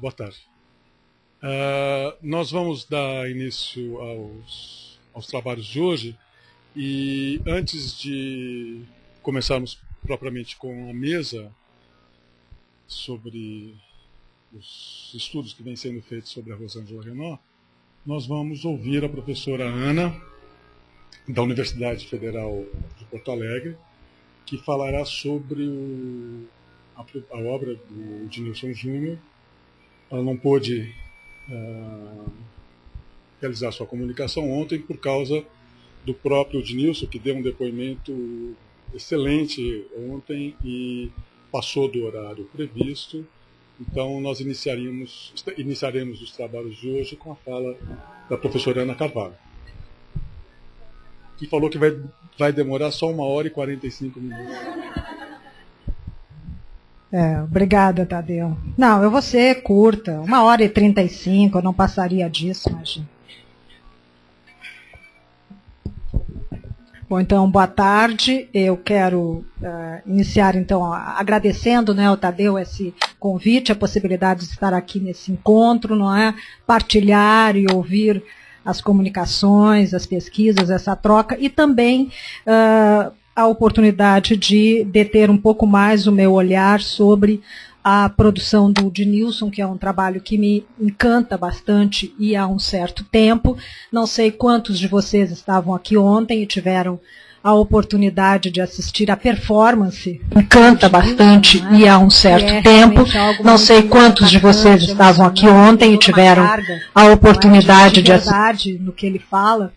Boa tarde. Nós vamos dar início aos trabalhos de hoje e antes de começarmos propriamente com a mesa sobre os estudos que vêm sendo feitos sobre a Rosângela Renaud, nós vamos ouvir a professora Ana, da Universidade Federal de Porto Alegre, que falará sobre a obra do Ednilson Júnior. Ela não pôde realizar sua comunicação ontem por causa do próprio Ednilson, que deu um depoimento excelente ontem e passou do horário previsto. Então nós iniciaremos os trabalhos de hoje com a fala da professora Ana Carvalho, que falou que vai demorar só 1h45. Obrigada, Tadeu. Não, eu vou ser curta, 1h35, eu não passaria disso, imagina. Bom, então, boa tarde. Eu quero iniciar, então, agradecendo, né, ao Tadeu esse convite, a possibilidade de estar aqui nesse encontro, não é? Partilhar e ouvir as comunicações, as pesquisas, essa troca, e também a oportunidade de deter um pouco mais o meu olhar sobre a produção do Ednilson, que é um trabalho que me encanta bastante e há um certo tempo. Não sei quantos de vocês estavam aqui ontem e tiveram a oportunidade de assistir a performance. Encanta bastante e há um certo tempo. Não sei quantos de vocês estavam aqui ontem e tiveram a oportunidade de assistir no que ele fala.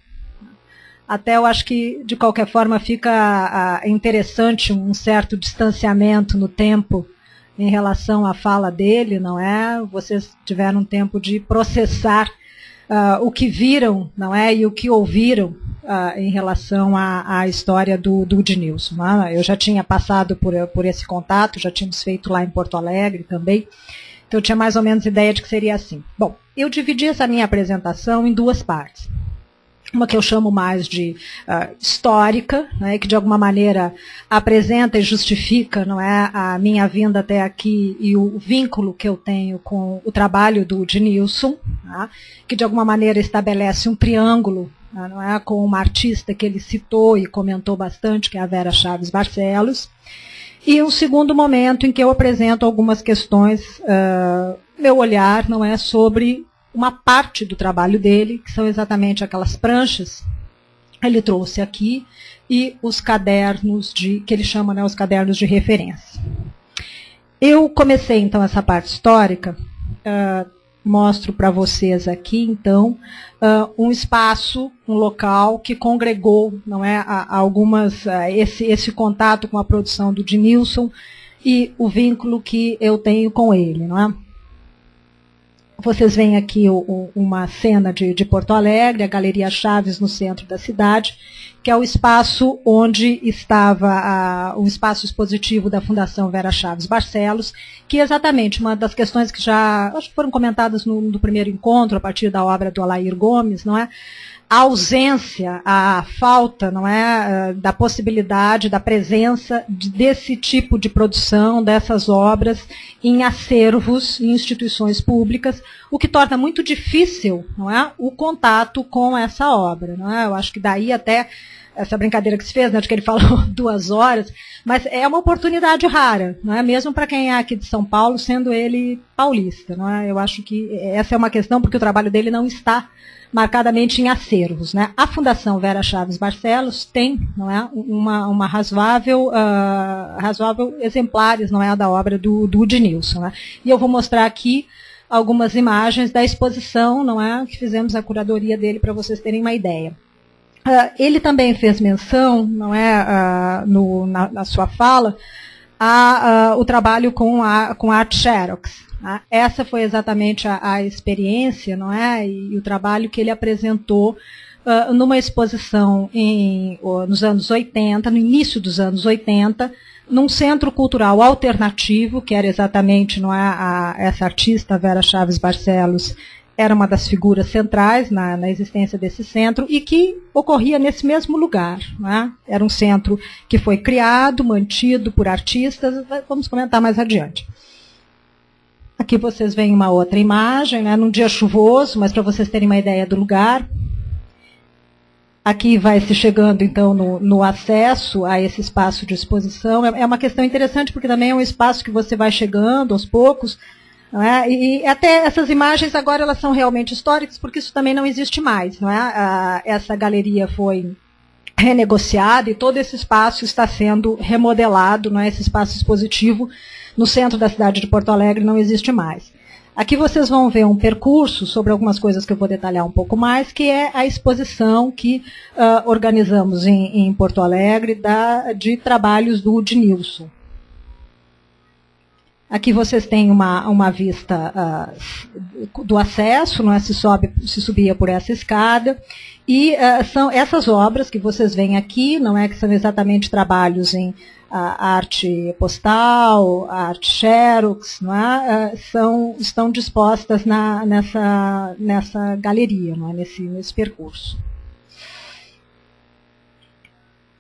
Até eu acho que, de qualquer forma, fica interessante um certo distanciamento no tempo em relação à fala dele, não é? Vocês tiveram tempo de processar o que viram, não é? E o que ouviram em relação à história do Ednilson. Não é? Eu já tinha passado por esse contato, já tínhamos feito lá em Porto Alegre também, então eu tinha mais ou menos ideia de que seria assim. Bom, eu dividi essa minha apresentação em duas partes. Uma que eu chamo mais de histórica, né, que de alguma maneira apresenta e justifica, não é, a minha vinda até aqui e o vínculo que eu tenho com o trabalho do Ednilson, tá, que de alguma maneira estabelece um triângulo, não é, com uma artista que ele citou e comentou bastante, que é a Vera Chaves Barcelos. E um segundo momento em que eu apresento algumas questões, meu olhar, não é, sobre uma parte do trabalho dele, que são exatamente aquelas pranchas que ele trouxe aqui, e os cadernos que ele chama, né, os cadernos de referência. Eu comecei, então, essa parte histórica, mostro para vocês aqui, então, um espaço, um local que congregou, não é, esse contato com a produção do Ednilson e o vínculo que eu tenho com ele, não é? Vocês veem aqui uma cena de Porto Alegre, a Galeria Chaves no centro da cidade, que é o espaço onde estava um espaço expositivo da Fundação Vera Chaves Barcelos, que é exatamente uma das questões que já acho que foram comentadas no primeiro encontro, a partir da obra do Alair Gomes, não é? A ausência, a falta, não é, da possibilidade, da presença desse tipo de produção, dessas obras em acervos, em instituições públicas, o que torna muito difícil, não é, o contato com essa obra. Não é? Eu acho que daí até essa brincadeira que se fez, né, de que ele falou 2 horas, mas é uma oportunidade rara, não é? Mesmo para quem é aqui de São Paulo, sendo ele paulista. Não é? Eu acho que essa é uma questão, porque o trabalho dele não está marcadamente em acervos, né? A Fundação Vera Chaves Barcelos tem, não é, uma razoável exemplares, não é, da obra do Ednilson, né? E eu vou mostrar aqui algumas imagens da exposição, não é, que fizemos a curadoria dele para vocês terem uma ideia. Ele também fez menção, não é, na sua fala, o trabalho com a Art Xerox. Essa foi exatamente a experiência, não é, e o trabalho que ele apresentou numa exposição nos anos 80, no início dos anos 80, num centro cultural alternativo, que era exatamente, não é, essa artista, Vera Chaves Barcelos, era uma das figuras centrais na existência desse centro e que ocorria nesse mesmo lugar. Né? Era um centro que foi criado, mantido por artistas, vamos comentar mais adiante. Aqui vocês veem uma outra imagem, né, num dia chuvoso, mas para vocês terem uma ideia do lugar. Aqui vai se chegando, então, no acesso a esse espaço de exposição. É uma questão interessante, porque também é um espaço que você vai chegando aos poucos, não é? E até essas imagens agora elas são realmente históricas, porque isso também não existe mais, não é? Essa galeria foi renegociada e todo esse espaço está sendo remodelado, não é? Esse espaço expositivo no centro da cidade de Porto Alegre não existe mais. Aqui vocês vão ver um percurso sobre algumas coisas que eu vou detalhar um pouco mais, que é a exposição que organizamos em Porto Alegre de trabalhos do Udnilson. Aqui vocês têm uma vista do acesso, não é? Se subia por essa escada, e são essas obras que vocês veem aqui, não é? Que são exatamente trabalhos em arte postal, arte xerox, não é? Estão dispostas nessa galeria, não é? Nesse percurso.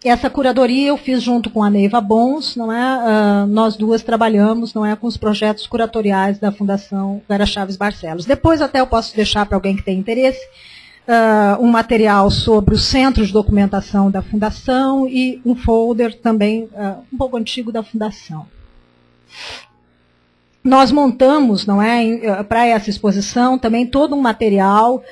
Essa curadoria eu fiz junto com a Neiva Bons, não é? Nós duas trabalhamos, não é, com os projetos curatoriais da Fundação Vera Chaves Barcelos. Depois até eu posso deixar para alguém que tem interesse um material sobre o centro de documentação da Fundação e um folder também um pouco antigo da Fundação. Nós montamos, não é, para essa exposição também todo um material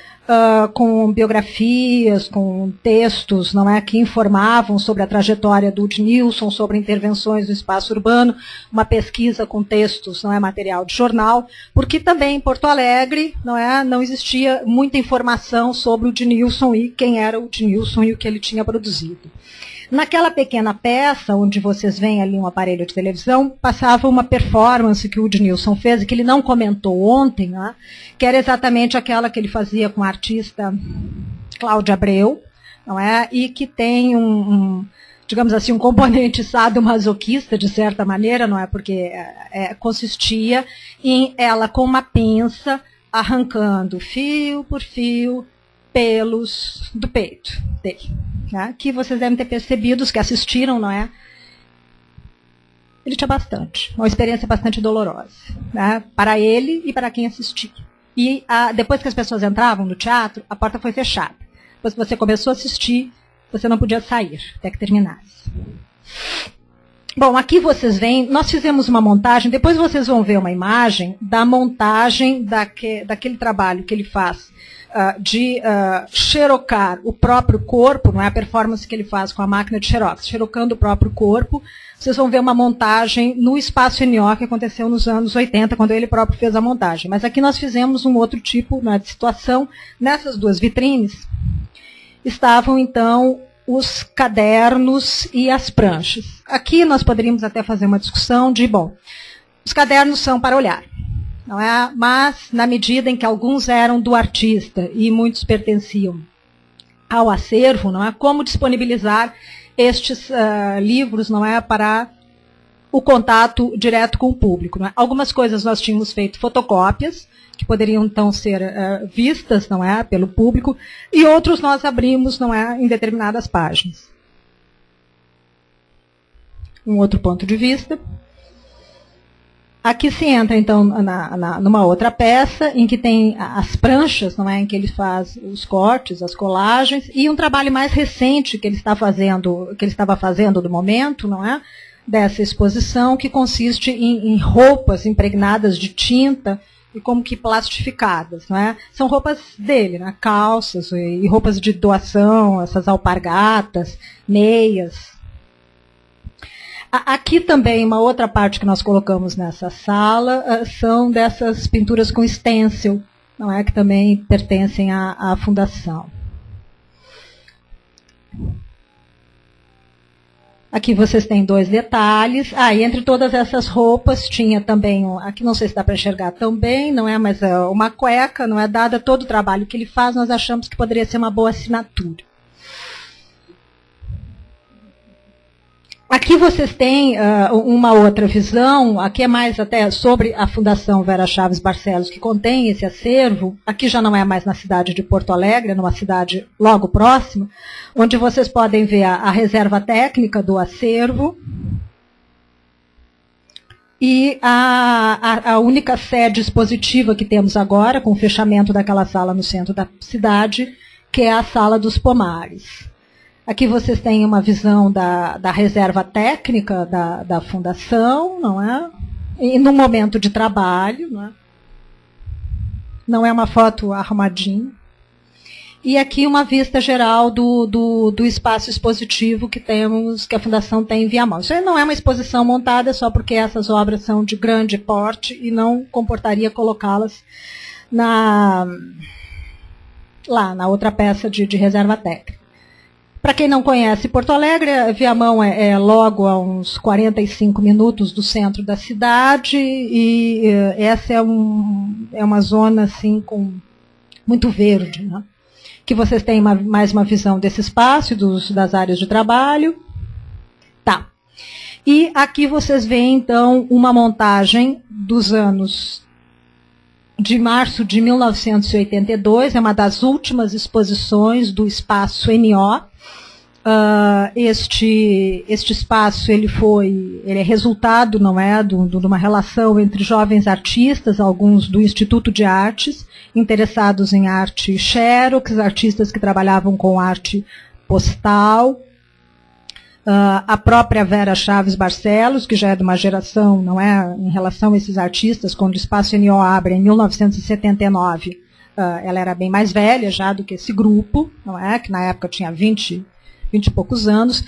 com biografias, com textos, não é, que informavam sobre a trajetória do Udnilson, sobre intervenções no espaço urbano, uma pesquisa com textos, não é, material de jornal, porque também em Porto Alegre, não existia muita informação sobre o Udnilson e quem era o Udnilson e o que ele tinha produzido. Naquela pequena peça, onde vocês veem ali um aparelho de televisão, passava uma performance que o Udnilson fez, e que ele não comentou ontem, né, que era exatamente aquela que ele fazia com a artista Cláudia Abreu, não é? E que tem digamos assim, um componente sadomasoquista, de certa maneira, não é? Porque consistia em ela com uma pinça arrancando fio por fio pelos do peito dele. Né, que vocês devem ter percebido, os que assistiram, não é? Ele tinha bastante, uma experiência bastante dolorosa, né, para ele e para quem assistia. E depois que as pessoas entravam no teatro, a porta foi fechada. Depois que você começou a assistir, você não podia sair até que terminasse. Bom, aqui vocês veem, nós fizemos uma montagem, depois vocês vão ver uma imagem da montagem daquele trabalho que ele faz de xerocar o próprio corpo, não é, a performance que ele faz com a máquina de xerox, xerocando o próprio corpo. Vocês vão ver uma montagem no Espaço NO que aconteceu nos anos 80, quando ele próprio fez a montagem. Mas aqui nós fizemos um outro tipo, né, de situação. Nessas duas vitrines estavam, então, os cadernos e as pranchas. Aqui nós poderíamos até fazer uma discussão de, bom, os cadernos são para olhar, não é? Mas, na medida em que alguns eram do artista e muitos pertenciam ao acervo, não é? Como disponibilizar estes livros, não é, para o contato direto com o público, não é? Algumas coisas nós tínhamos feito fotocópias, que poderiam então ser vistas, não é, pelo público, e outros nós abrimos, não é, em determinadas páginas. Um outro ponto de vista. Aqui se entra, então, numa outra peça, em que tem as pranchas, não é, em que ele faz os cortes, as colagens, e um trabalho mais recente que ele estava fazendo no momento, não é, dessa exposição, que consiste em roupas impregnadas de tinta e como que plastificadas, não é? São roupas dele, né, calças e roupas de doação, essas alpargatas, meias. Aqui também, uma outra parte que nós colocamos nessa sala são dessas pinturas com stencil, não é, que também pertencem à fundação. Aqui vocês têm dois detalhes. E entre todas essas roupas tinha também, aqui não sei se dá para enxergar tão bem, não é, mas uma cueca, não é, dada todo o trabalho que ele faz, nós achamos que poderia ser uma boa assinatura. Aqui vocês têm uma outra visão, aqui é mais até sobre a Fundação Vera Chaves Barcelos, que contém esse acervo. Aqui já não é mais na cidade de Porto Alegre, é numa cidade logo próxima, onde vocês podem ver a reserva técnica do acervo. E a única sede expositiva que temos agora, com o fechamento daquela sala no centro da cidade, que é a Sala dos Pomares. Aqui vocês têm uma visão da reserva técnica da fundação, não é? E no momento de trabalho, não é? Não é uma foto arrumadinha. E aqui uma vista geral do espaço expositivo que a Fundação tem em Viamão. Isso não é uma exposição montada só porque essas obras são de grande porte e não comportaria colocá-las lá na outra peça de reserva técnica. Para quem não conhece Porto Alegre, Viamão é logo a uns 45 minutos do centro da cidade e essa é uma zona assim com muito verde, né? Que vocês têm mais uma visão desse espaço e das áreas de trabalho. Tá. E aqui vocês veem, então, uma montagem dos anos de março de 1982, é uma das últimas exposições do espaço NO. Este espaço ele é resultado, não é, de uma relação entre jovens artistas, alguns do Instituto de Artes, interessados em arte xerox, artistas que trabalhavam com arte postal, a própria Vera Chaves Barcelos, que já é de uma geração, não é, em relação a esses artistas, quando o Espaço NO abre em 1979, ela era bem mais velha já do que esse grupo, não é, que na época tinha 20 e poucos anos,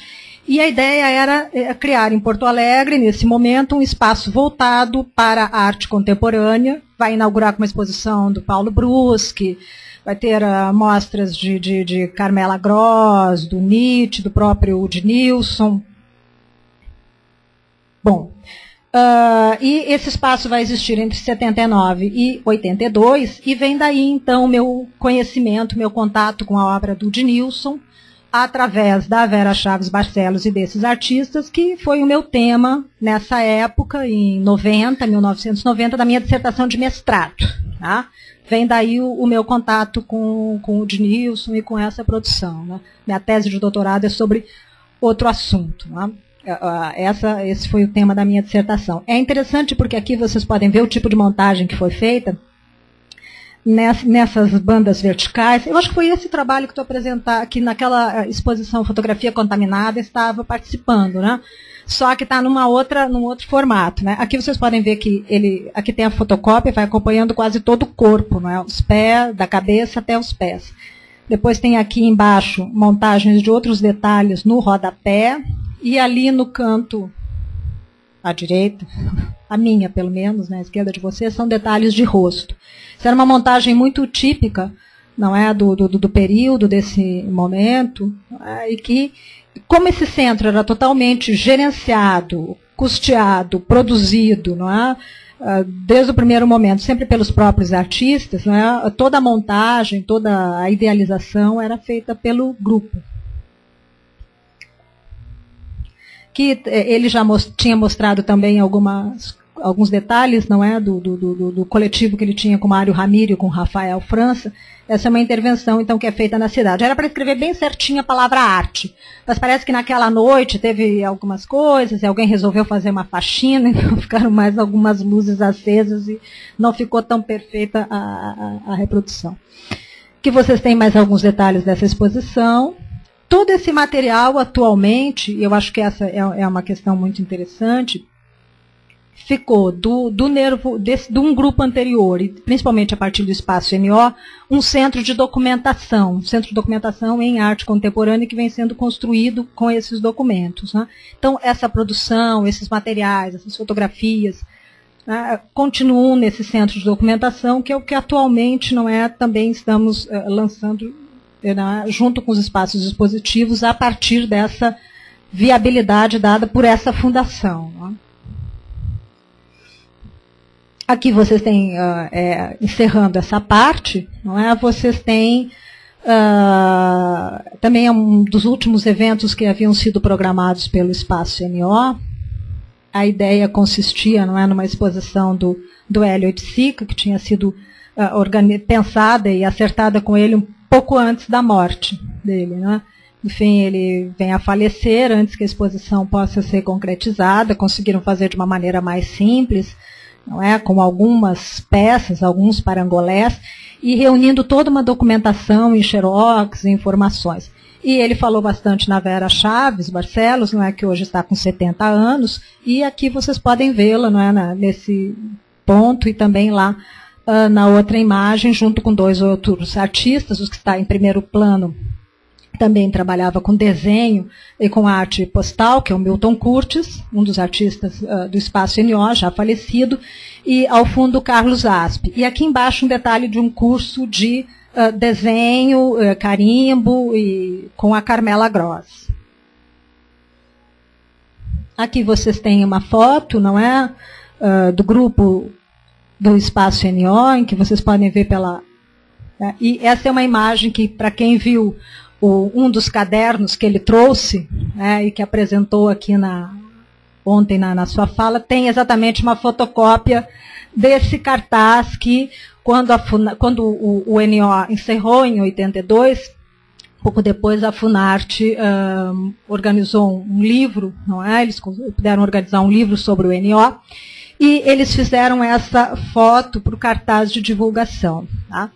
e a ideia era criar em Porto Alegre, nesse momento, um espaço voltado para a arte contemporânea. Vai inaugurar com uma exposição do Paulo Bruschi, vai ter mostras de Carmela Gross, do Nietzsche, do próprio Udnilson. Bom, e esse espaço vai existir entre 79 e 82, e vem daí, então, o meu conhecimento, meu contato com a obra do Udnilson, através da Vera Chaves Barcelos e desses artistas, que foi o meu tema nessa época, em 1990, da minha dissertação de mestrado. Tá? Vem daí o meu contato com o Udnilson e com essa produção. Né? Minha tese de doutorado é sobre outro assunto. Né? Esse foi o tema da minha dissertação. É interessante porque aqui vocês podem ver o tipo de montagem que foi feita, nessas bandas verticais. Eu acho que foi esse trabalho que tu apresentar, que naquela exposição Fotografia Contaminada estava participando, né? Só que está num outro formato, né? Aqui vocês podem ver que aqui tem a fotocópia, vai acompanhando quase todo o corpo, né? Os pés, da cabeça até os pés. Depois tem aqui embaixo montagens de outros detalhes no rodapé, e ali no canto à direita, a minha pelo menos, né, à esquerda de vocês, são detalhes de rosto. Isso era uma montagem muito típica, não é, do período, desse momento, e que, como esse centro era totalmente gerenciado, custeado, produzido, não é, desde o primeiro momento, sempre pelos próprios artistas, não é, toda a montagem, toda a idealização era feita pelo grupo. Que ele já tinha mostrado também alguns detalhes, não é, do coletivo que ele tinha com Mário Ramiro e com Rafael França. Essa é uma intervenção, então, que é feita na cidade. Era para escrever bem certinho a palavra arte, mas parece que naquela noite teve algumas coisas, e alguém resolveu fazer uma faxina, então ficaram mais algumas luzes acesas e não ficou tão perfeita a reprodução. Aqui vocês têm mais alguns detalhes dessa exposição. Todo esse material, atualmente, eu acho que essa é uma questão muito interessante, ficou de um grupo anterior, e principalmente a partir do Espaço NO, um centro de documentação em arte contemporânea que vem sendo construído com esses documentos. Né? Então, essa produção, esses materiais, essas fotografias, né, continuam nesse centro de documentação, que é o que atualmente também estamos lançando, junto com os espaços expositivos, a partir dessa viabilidade dada por essa fundação. Né? Aqui vocês têm, encerrando essa parte, não é? Vocês têm também um dos últimos eventos que haviam sido programados pelo Espaço NO. A ideia consistia, não é, numa exposição do Hélio Oiticica, que tinha sido pensada e acertada com ele um pouco antes da morte dele, né? enfim, ele vem a falecer antes que a exposição possa ser concretizada. Conseguiram fazer de uma maneira mais simples, não é? Com algumas peças, alguns parangolés, e reunindo toda uma documentação em xerox, informações. E ele falou bastante na Vera Chaves Barcelos, não é, que hoje está com 70 anos, e aqui vocês podem vê-la, não é, nesse ponto, e também lá na outra imagem, junto com 2 outros artistas, os que está em primeiro plano. Também trabalhava com desenho e com arte postal, que é o Milton Curtis, um dos artistas do Espaço NO, já falecido, e ao fundo o Carlos Aspe. E aqui embaixo um detalhe de um curso de desenho, carimbo, e com a Carmela Gross. Aqui vocês têm uma foto, não é? Do grupo do Espaço NO, em que vocês podem ver pela... E essa é uma imagem que, para quem viu um dos cadernos que ele trouxe, e que apresentou aqui ontem na sua fala, tem exatamente uma fotocópia desse cartaz que, quando o NO encerrou em 82, pouco depois a Funarte organizou um livro, não é? Eles puderam organizar um livro sobre o NO, e eles fizeram essa foto para o cartaz de divulgação. Tá?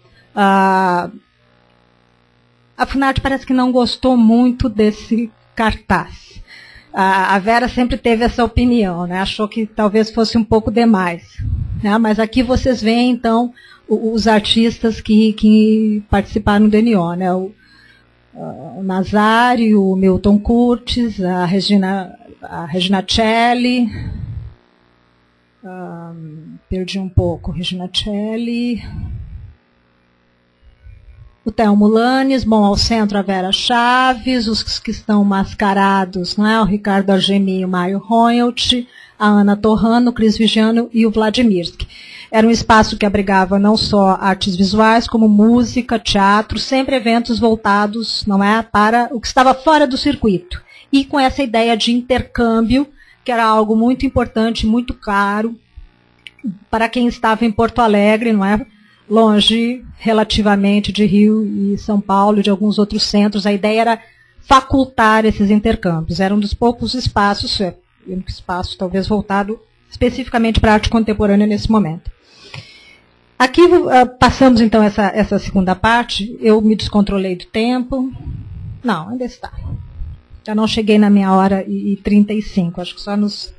A Funarte parece que não gostou muito desse cartaz. A Vera sempre teve essa opinião, né? Achou que talvez fosse um pouco demais. Né? Mas aqui vocês veem, então, os artistas que participaram do NO. Né? O Nazário, o Milton Curtis, a Regina Celli, perdi um pouco, Regina Celli... O Thelmo Lanes, bom, ao centro a Vera Chaves, os que estão mascarados, não é? O Ricardo Argemi, o Mário Hoyelt, a Ana Torrano, o Cris Vigiano e o Vladimirsky. Era um espaço que abrigava não só artes visuais, como música, teatro, sempre eventos voltados, não é, para o que estava fora do circuito. E com essa ideia de intercâmbio, que era algo muito importante, muito caro, para quem estava em Porto Alegre, não é? Longe relativamente de Rio e São Paulo e de alguns outros centros. A ideia era facultar esses intercâmbios. Era um dos poucos espaços, o único espaço talvez voltado especificamente para a arte contemporânea nesse momento. Aqui passamos então essa segunda parte. Eu me descontrolei do tempo. Não, ainda está. Já não cheguei na minha hora e 35. Acho que só nos...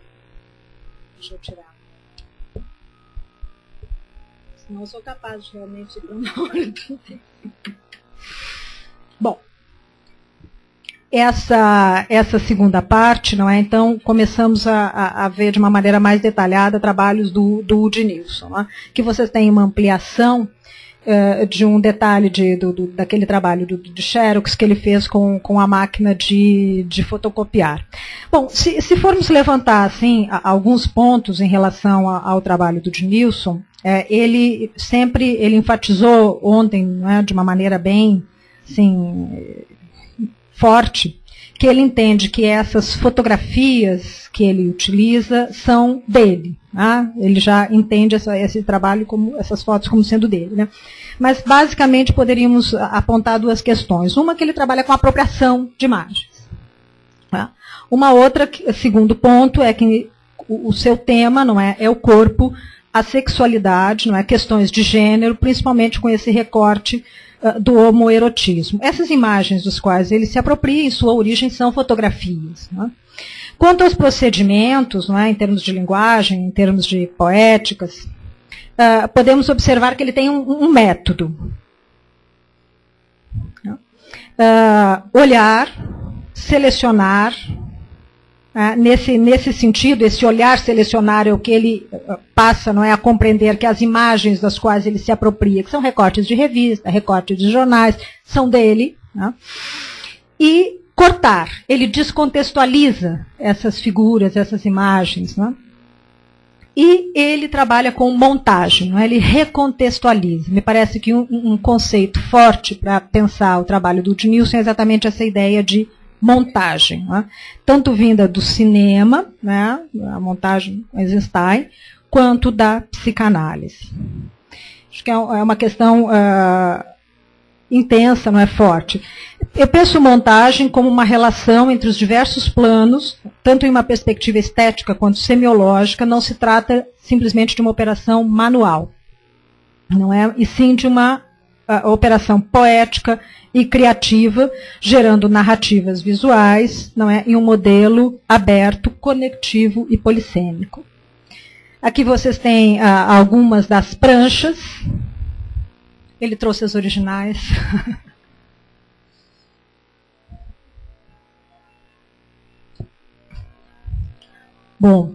Deixa eu tirar. Não sou capaz de realmente ir para uma hora do tempo. Bom, essa segunda parte, não é? Então, começamos a ver de uma maneira mais detalhada trabalhos do Woody Nilsson, não é? Que vocês têm uma ampliação de um detalhe daquele trabalho de Xerox que ele fez com a máquina de fotocopiar. Bom, se formos levantar assim, alguns pontos em relação ao trabalho do Woody Nilsson, ele enfatizou ontem, né, de uma maneira bem assim, forte, que ele entende que essas fotografias que ele utiliza são dele. Né? Ele já entende esse trabalho, essas fotos como sendo dele. Né? Mas, basicamente, poderíamos apontar 2 questões. Uma, que ele trabalha com apropriação de imagens. Tá? Uma outra, segundo ponto, é que o seu tema não é o corpo, a sexualidade, não é, questões de gênero, principalmente com esse recorte do homoerotismo. Essas imagens dos quais ele se apropria, em sua origem, são fotografias. Não é? Quanto aos procedimentos, não é, em termos de linguagem, em termos de poéticas, podemos observar que ele tem um método. Olhar, selecionar. Nesse sentido, esse olhar selecionar é o que ele passa, não é, a compreender que as imagens das quais ele se apropria, que são recortes de revista, recortes de jornais, são dele. Né? E cortar, ele descontextualiza essas figuras, essas imagens. Né? E ele trabalha com montagem, não é? Ele recontextualiza. Me parece que um conceito forte para pensar o trabalho do Woody Nilsson é exatamente essa ideia de montagem, né? Tanto vinda do cinema, né, a montagem Eisenstein, quanto da psicanálise. Acho que é uma questão intensa, não é forte. Eu penso montagem como uma relação entre os diversos planos, tanto em uma perspectiva estética quanto semiológica. Não se trata simplesmente de uma operação manual, não é? E sim de uma operação poética e criativa, gerando narrativas visuais, não é? Em um modelo aberto, conectivo e polissêmico. Aqui vocês têm algumas das pranchas. Ele trouxe as originais. Bom.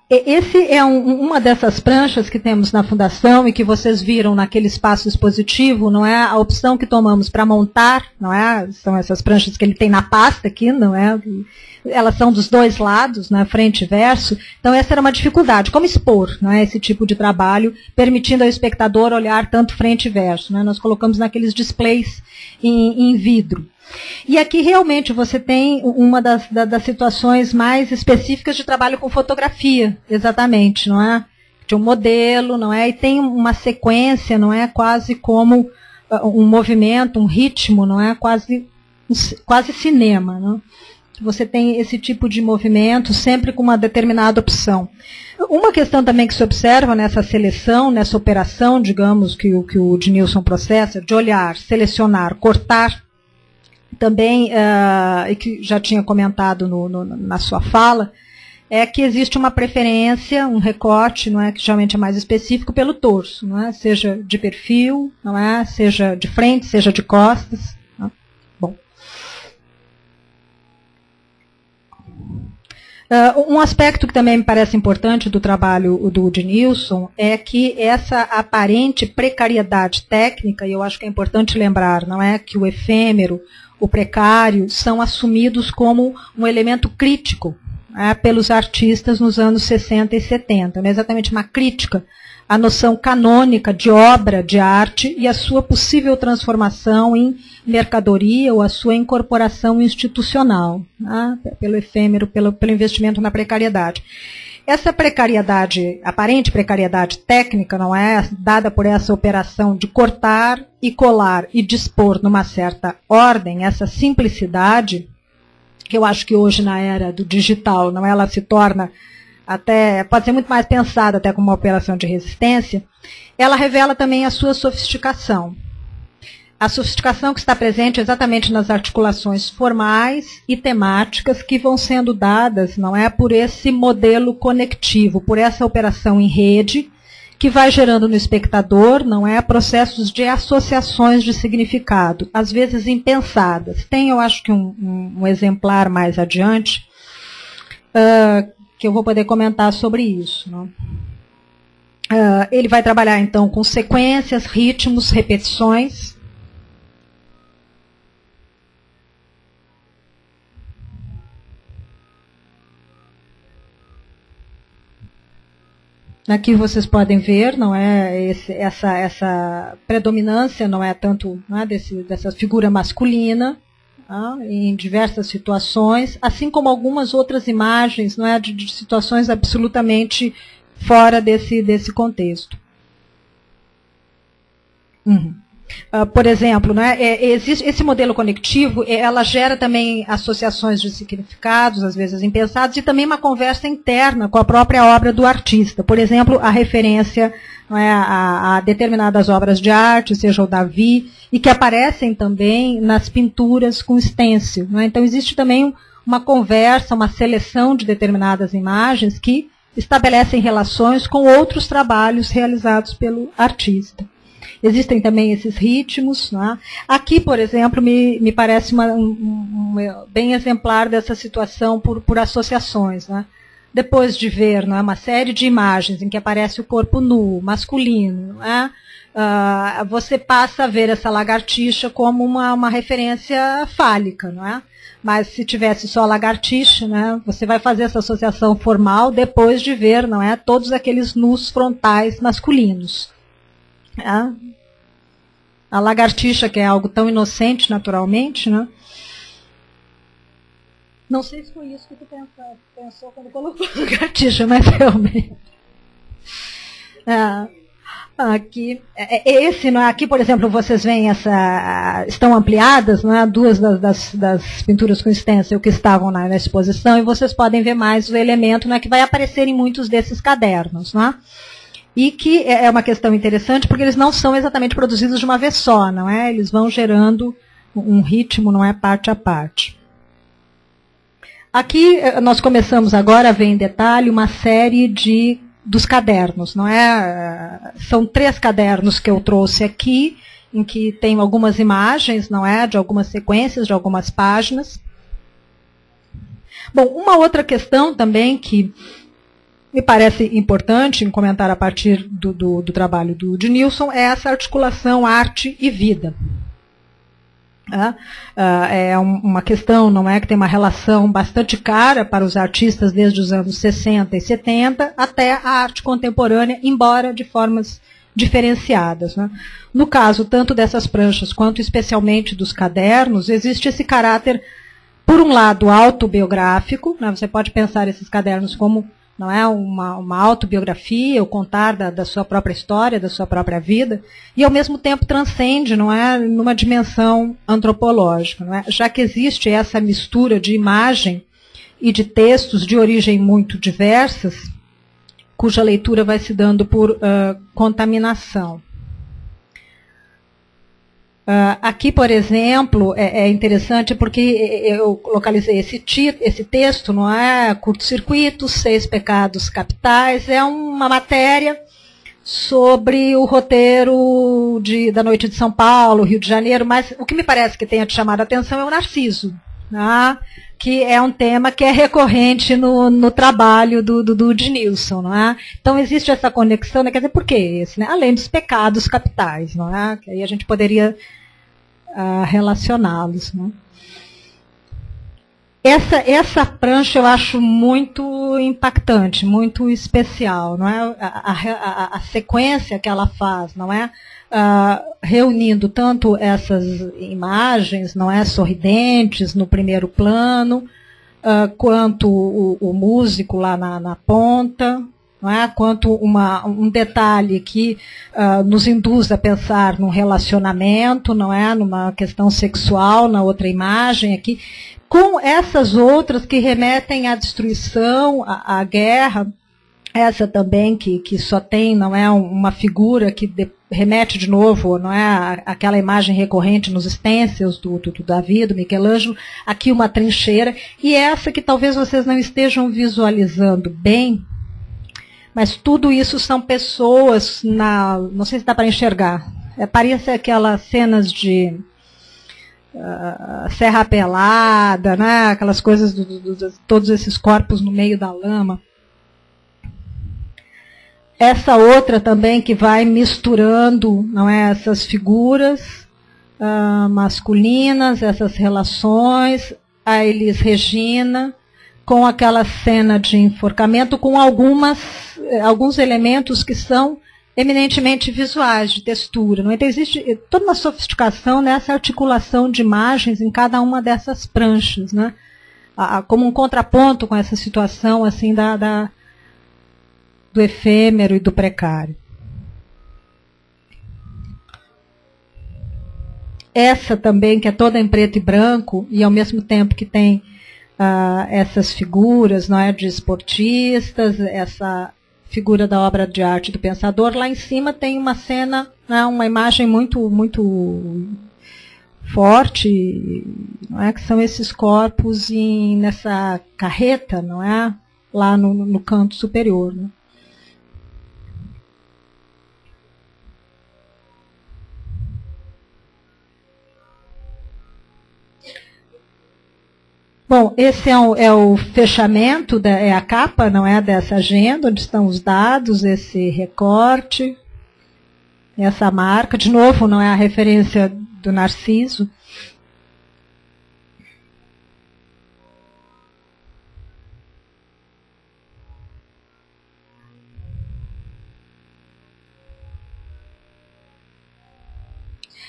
Esse é uma dessas pranchas que temos na Fundação e que vocês viram naquele espaço expositivo, não é? A opção que tomamos para montar, não é? São essas pranchas que ele tem na pasta aqui, não é? Elas são dos dois lados, né, frente e verso. Então essa era uma dificuldade, como expor, não é, esse tipo de trabalho, permitindo ao espectador olhar tanto frente e verso, né? Nós colocamos naqueles displays em vidro. E aqui realmente você tem uma das situações mais específicas de trabalho com fotografia, exatamente, não é? De um modelo, não é? E tem uma sequência, não é? Quase como um movimento, um ritmo, não é? Quase cinema, não é? Você tem esse tipo de movimento sempre com uma determinada opção. Uma questão também que se observa nessa seleção, nessa operação, digamos, que o Ednilson processa, de olhar, selecionar, cortar, também, e que já tinha comentado na sua fala, é que existe uma preferência, um recorte, não é, que geralmente é mais específico pelo torso, não é? Seja de perfil, não é? Seja de frente, seja de costas. Não é? Bom. Um aspecto que também me parece importante do trabalho do Ednilson é que essa aparente precariedade técnica, e eu acho que é importante lembrar, não é, que o efêmero, o precário, são assumidos como um elemento crítico, né, pelos artistas nos anos 60 e 70. Não é exatamente uma crítica à noção canônica de obra de arte e a sua possível transformação em mercadoria ou a sua incorporação institucional, né, pelo efêmero, pelo investimento na precariedade. Essa precariedade, aparente precariedade técnica, não é, dada por essa operação de cortar e colar e dispor numa certa ordem, essa simplicidade, que eu acho que hoje na era do digital, não é, ela se torna até, pode ser muito mais pensada até como uma operação de resistência, ela revela também a sua sofisticação. A sofisticação que está presente exatamente nas articulações formais e temáticas que vão sendo dadas, não é, por esse modelo conectivo, por essa operação em rede, que vai gerando no espectador, não é, processos de associações de significado, às vezes impensadas. Tem, eu acho que um exemplar mais adiante, que eu vou poder comentar sobre isso. Não? Ele vai trabalhar, então, com sequências, ritmos, repetições. Aqui vocês podem ver, não é, essa predominância, não é tanto, não é, dessa figura masculina, tá, em diversas situações, assim como algumas outras imagens, não é, de situações absolutamente fora desse contexto. Por exemplo, né, existe esse modelo conectivo, ela gera também associações de significados, às vezes impensados, e também uma conversa interna com a própria obra do artista. Por exemplo, a referência, não é, a determinadas obras de arte, seja o Davi, e que aparecem também nas pinturas com stencil. Não é? Então existe também uma conversa, uma seleção de determinadas imagens que estabelecem relações com outros trabalhos realizados pelo artista. Existem também esses ritmos. Né? Aqui, por exemplo, me parece bem exemplar dessa situação por associações. Né? Depois de ver, né, uma série de imagens em que aparece o corpo nu, masculino, né? Você passa a ver essa lagartixa como uma referência fálica. Não é? Mas se tivesse só lagartixa, né, você vai fazer essa associação formal depois de ver, não é, todos aqueles nus frontais masculinos. A lagartixa, que é algo tão inocente naturalmente, né? Não sei se foi isso que tu pensou quando colocou no carticha, mas realmente. Aqui, aqui, por exemplo, vocês veem estão ampliadas, né, duas das pinturas com stencil que estavam na exposição, e vocês podem ver mais o elemento, né, que vai aparecer em muitos desses cadernos, né, e que é uma questão interessante porque eles não são exatamente produzidos de uma vez só, não é? Eles vão gerando um ritmo, não é, parte a parte. Aqui nós começamos agora a ver em detalhe uma série dos cadernos, não é? São 3 cadernos que eu trouxe aqui, em que tem algumas imagens, não é? De algumas sequências, de algumas páginas. Bom, uma outra questão também que me parece importante em comentar a partir do trabalho do Nilson é essa articulação arte e vida. É uma questão, não é, que tem uma relação bastante cara para os artistas desde os anos 60 e 70 até a arte contemporânea, embora de formas diferenciadas, né? No caso tanto dessas pranchas quanto especialmente dos cadernos, existe esse caráter, por um lado, autobiográfico, né? Você pode pensar esses cadernos como, não é, uma autobiografia, o contar da sua própria história, da sua própria vida, e ao mesmo tempo transcende, não é, numa dimensão antropológica, não é? Já que existe essa mistura de imagem e de textos de origem muito diversas, cuja leitura vai se dando por contaminação. Aqui, por exemplo, é interessante porque eu localizei esse texto, não é? Curto-circuito, 6 pecados capitais, é uma matéria sobre o roteiro da Noite de São Paulo, Rio de Janeiro, mas o que me parece que tenha te chamado a atenção é o Narciso, né? Que é um tema que é recorrente no trabalho do Nilson, não é? Então existe essa conexão, né? Quer dizer, por que esse? Né? Além dos pecados capitais, não é? Que aí a gente poderia relacioná-los, né? Essa prancha eu acho muito impactante, muito especial, não é? A sequência que ela faz, não é? Reunindo tanto essas imagens, não é, sorridentes no primeiro plano, quanto o músico lá na ponta, não é? Quanto um detalhe que nos induz a pensar num relacionamento, não é? Numa questão sexual, na outra imagem aqui, com essas outras que remetem à destruição, à guerra. Essa também que só tem, não é, uma figura que remete de novo, não é, aquela imagem recorrente nos stencils do Davi, do Michelangelo, aqui uma trincheira, e essa que talvez vocês não estejam visualizando bem, mas tudo isso são pessoas, não sei se dá para enxergar, parece aquelas cenas de Serra Pelada, né, aquelas coisas, todos esses corpos no meio da lama. Essa outra também que vai misturando, não é, essas figuras masculinas, essas relações, a Elis Regina, com aquela cena de enforcamento, com alguns elementos que são eminentemente visuais, de textura. Não é? Então existe toda uma sofisticação nessa articulação de imagens em cada uma dessas pranchas, né? Como um contraponto com essa situação assim do efêmero e do precário. Essa também, que é toda em preto e branco, e ao mesmo tempo que tem essas figuras, não é, de esportistas, essa figura da obra de arte do pensador, lá em cima tem uma cena, né, uma imagem muito, muito forte, não é, que são esses corpos nessa carreta, não é, lá no canto superior, né? Bom, esse é o fechamento, é a capa, não é, dessa agenda, onde estão os dados, esse recorte, essa marca. De novo, não é a referência do Narciso.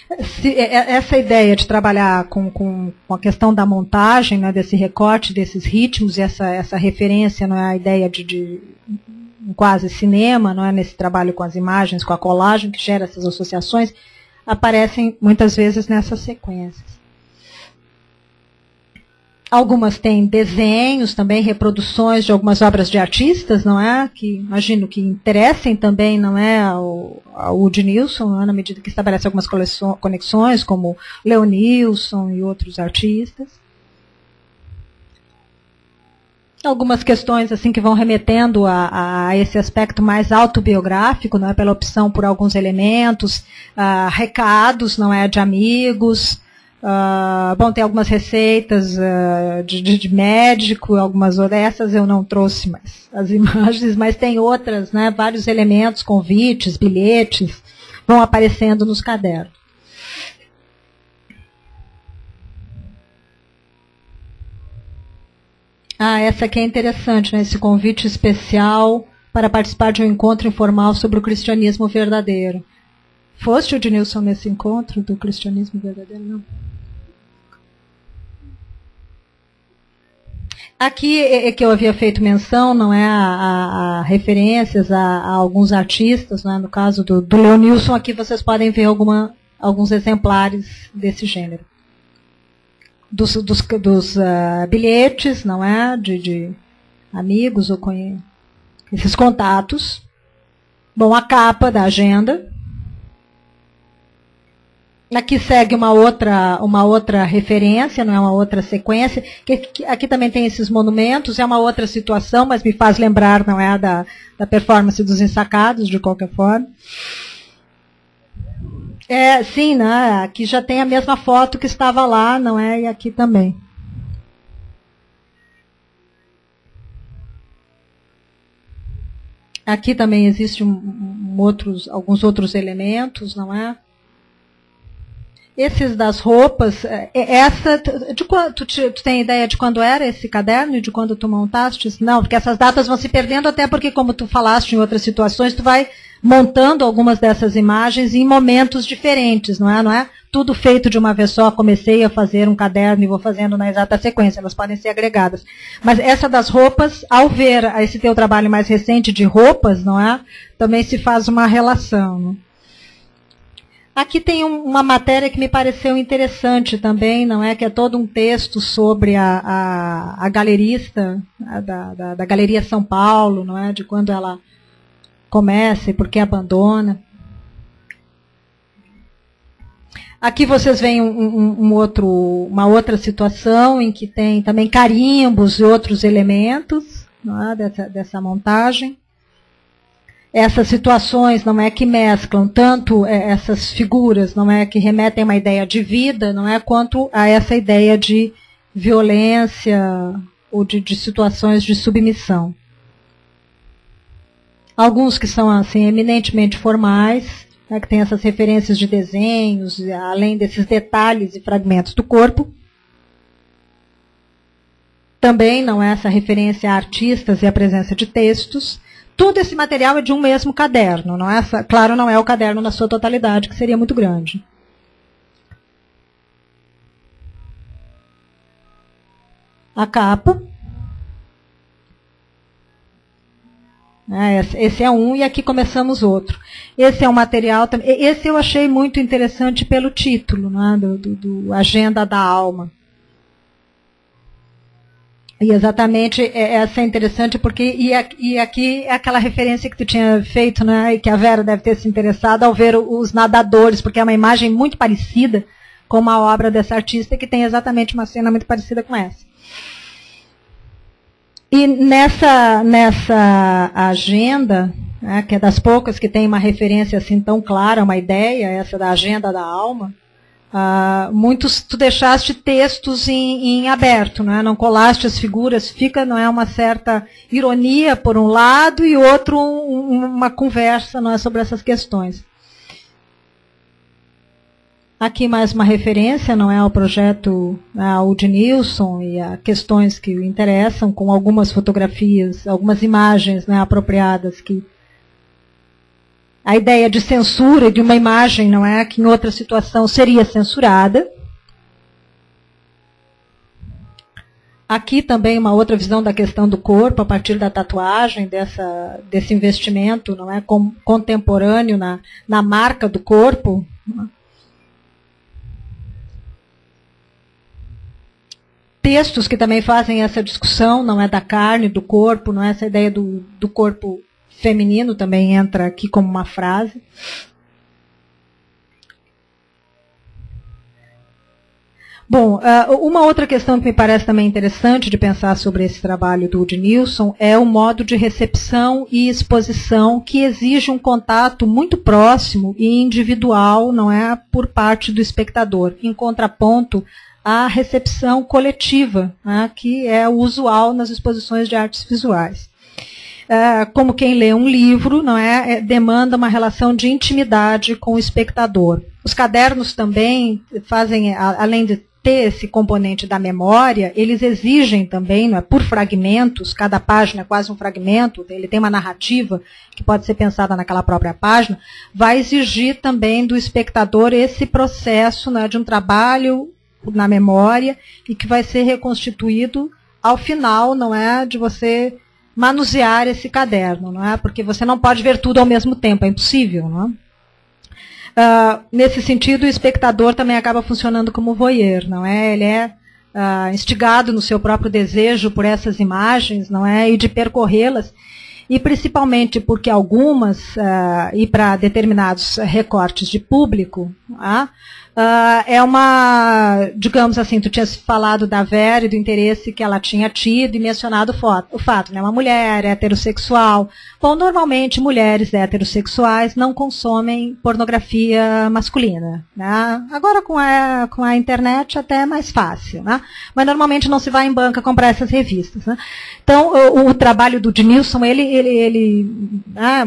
Essa ideia de trabalhar com a questão da montagem, né, desse recorte, desses ritmos, e essa referência, não é, a ideia de quase cinema, não é, nesse trabalho com as imagens, com a colagem, que gera essas associações, aparecem muitas vezes nessas sequências. Algumas têm desenhos também, reproduções de algumas obras de artistas, não é? Que imagino que interessem também, não é, ao Woody Nilsson, não é? Na medida que estabelece algumas conexões, como Leonilson e outros artistas. Algumas questões assim que vão remetendo a esse aspecto mais autobiográfico, não é, pela opção por alguns elementos, recados, não é, de amigos. Bom, tem algumas receitas de médico, algumas dessas eu não trouxe mais as imagens, mas tem outras, né, vários elementos, convites, bilhetes, vão aparecendo nos cadernos. Essa aqui é interessante, né, esse convite especial para participar de um encontro informal sobre o cristianismo verdadeiro. Foste o Ednilson nesse encontro do cristianismo verdadeiro? Não. Aqui é que eu havia feito menção, não é, a referências a alguns artistas, não é, no caso do Leonilson, aqui vocês podem ver alguns exemplares desse gênero. Dos bilhetes, não é, de amigos ou esses contatos. Bom, a capa da agenda. Aqui segue uma outra referência, não é, uma outra sequência. Aqui também tem esses monumentos, é uma outra situação, mas me faz lembrar, não é, da performance dos Ensacados, de qualquer forma. Sim, né, aqui já tem a mesma foto que estava lá, não é, e aqui também. Aqui também existem alguns outros elementos, não é? Esses das roupas, tu tem ideia de quando era esse caderno e de quando tu montaste? Não, porque essas datas vão se perdendo, até porque, como tu falaste em outras situações, tu vai montando algumas dessas imagens em momentos diferentes, não é? Não é tudo feito de uma vez só, comecei a fazer um caderno e vou fazendo na exata sequência, elas podem ser agregadas. Mas essa das roupas, ao ver esse teu trabalho mais recente de roupas, não é? Também se faz uma relação, não? Aqui tem uma matéria que me pareceu interessante também, não é? Que é todo um texto sobre a galerista da Galeria São Paulo, não é? De quando ela começa e por que abandona. Aqui vocês veem uma outra situação em que tem também carimbos e outros elementos, não é? Dessa montagem. Essas situações, não é, que mesclam tanto essas figuras, não é, que remetem a uma ideia de vida, não é, quanto a essa ideia de violência ou de situações de submissão. Alguns que são assim eminentemente formais, né, que tem essas referências de desenhos, além desses detalhes e fragmentos do corpo. Também não é essa referência a artistas e a presença de textos. Todo esse material é de um mesmo caderno, não é? Claro, não é o caderno na sua totalidade, que seria muito grande. A capa. Esse é um e aqui começamos outro. Esse é um material, esse eu achei muito interessante pelo título, não é? do Agenda da Alma. E exatamente essa é interessante porque, e aqui é aquela referência que tu tinha feito, né, e que a Vera deve ter se interessado ao ver os nadadores, porque é uma imagem muito parecida com uma obra dessa artista que tem exatamente uma cena muito parecida com essa. E nessa agenda, né, que é das poucas que tem uma referência assim tão clara, uma ideia, essa da Agenda da Alma, muitos tu deixaste textos em aberto, né? Não colaste as figuras, fica, não é, uma certa ironia por um lado e outro uma conversa, não é, sobre essas questões. Aqui mais uma referência, não é, ao projeto Woody Nilsson e a questões que o interessam, com algumas fotografias, algumas imagens, né, apropriadas que a ideia de censura de uma imagem, não é, que em outra situação seria censurada. Aqui também uma outra visão da questão do corpo, a partir da tatuagem, desse investimento, não é, contemporâneo na marca do corpo. Textos que também fazem essa discussão, não é, da carne, do corpo, não é, essa ideia do corpo feminino também entra aqui como uma frase. Bom, uma outra questão que me parece também interessante de pensar sobre esse trabalho do Udnilson é o modo de recepção e exposição que exige um contato muito próximo e individual, não é, por parte do espectador, em contraponto à recepção coletiva, né, que é o usual nas exposições de artes visuais. Como quem lê um livro, não é, demanda uma relação de intimidade com o espectador. Os cadernos também fazem, além de ter esse componente da memória, eles exigem também, não é, por fragmentos, cada página é quase um fragmento, ele tem uma narrativa que pode ser pensada naquela própria página, vai exigir também do espectador esse processo, não é, de um trabalho na memória e que vai ser reconstituído ao final, não é, de você manusear esse caderno, não é? Porque você não pode ver tudo ao mesmo tempo, é impossível, não é? Nesse sentido, o espectador também acaba funcionando como voyeur, não é? Ele é instigado no seu próprio desejo por essas imagens, não é? E de percorrê-las, e principalmente porque algumas, e para determinados recortes de público, é uma, digamos assim, tu tinha falado da Vera e do interesse que ela tinha tido e mencionado o fato, né? Uma mulher heterossexual. Bom, normalmente mulheres heterossexuais não consomem pornografia masculina, né? Agora com a internet até é mais fácil, né? Mas normalmente não se vai em banca comprar essas revistas, né? Então o trabalho do Udnilson, ele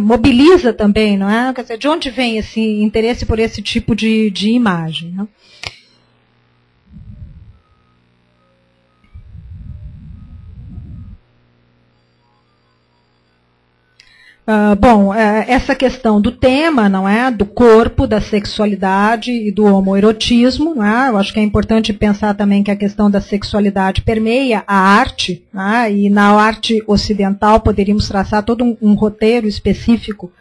mobiliza também, não é? Quer dizer, de onde vem esse interesse por esse tipo de imagem? Né? Bom, essa questão do tema, não é, do corpo, da sexualidade e do homoerotismo, não é? Eu acho que é importante pensar também que a questão da sexualidade permeia a arte, né? E na arte ocidental poderíamos traçar todo um roteiro específico,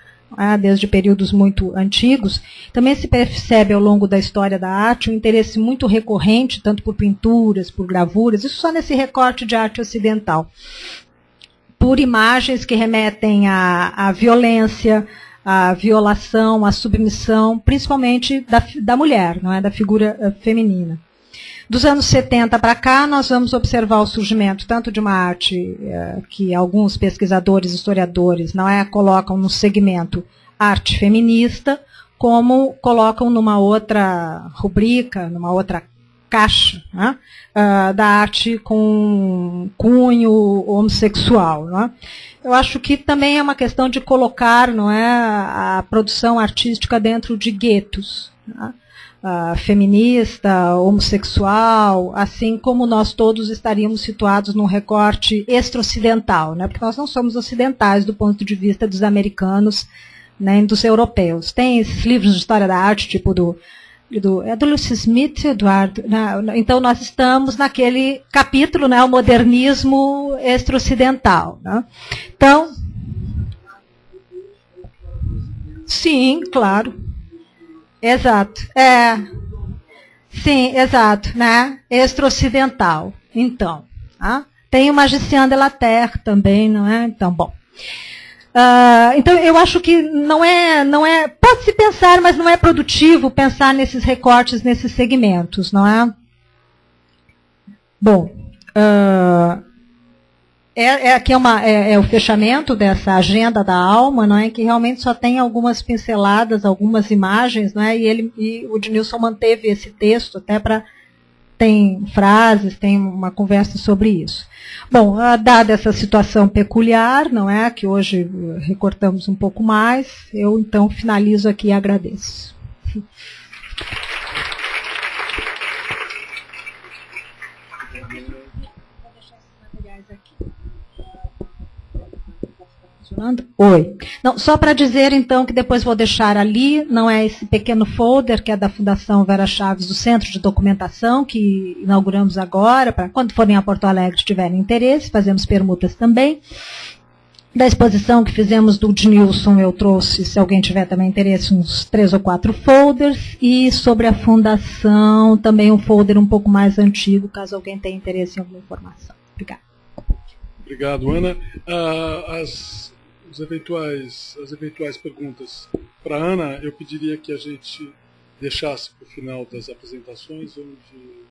desde períodos muito antigos. Também se percebe ao longo da história da arte um interesse muito recorrente, tanto por pinturas, por gravuras, isso só nesse recorte de arte ocidental, por imagens que remetem à violência, à violação, à submissão, principalmente da mulher, não é, da figura feminina. Dos anos 70 para cá, nós vamos observar o surgimento tanto de uma arte que alguns pesquisadores, historiadores, não é, colocam no segmento arte feminista, como colocam numa outra rubrica, numa outra caixa, né, da arte com cunho homossexual. Não é? Eu acho que também é uma questão de colocar, não é, a produção artística dentro de guetos, né? Feminista, homossexual, assim como nós todos estaríamos situados num recorte extra-ocidental, né? Porque nós não somos ocidentais do ponto de vista dos americanos, nem dos europeus. Tem esses livros de história da arte, tipo do Lucy Smith, Eduardo. Então nós estamos naquele capítulo, né, o modernismo extra-ocidental. Né? Então, sim, claro. Exato. Sim, exato, né? Extra-ocidental. Então, tem o Magicien de la Terre também, não é? Então, bom. Então, eu acho que não é, pode-se pensar, mas não é produtivo pensar nesses recortes, nesses segmentos, não é? Bom, aqui é o fechamento dessa agenda da alma, não é, que realmente só tem algumas pinceladas, algumas imagens, não é, e o Udnilson manteve esse texto até para, tem frases, tem uma conversa sobre isso. Bom, dada essa situação peculiar, não é, que hoje recortamos um pouco mais, eu então finalizo aqui e agradeço. Funcionando? Oi. Não, só para dizer, então, que depois vou deixar ali, não é esse pequeno folder que é da Fundação Vera Chaves, do Centro de Documentação, que inauguramos agora, para quando forem a Porto Alegre tiverem interesse, fazemos permutas também. Da exposição que fizemos do Nilson, eu trouxe, se alguém tiver também interesse, uns 3 ou 4 folders, e sobre a Fundação, também um folder um pouco mais antigo, caso alguém tenha interesse em alguma informação. Obrigada. Obrigado, Ana. As eventuais perguntas para a Ana, eu pediria que a gente deixasse para o final das apresentações, onde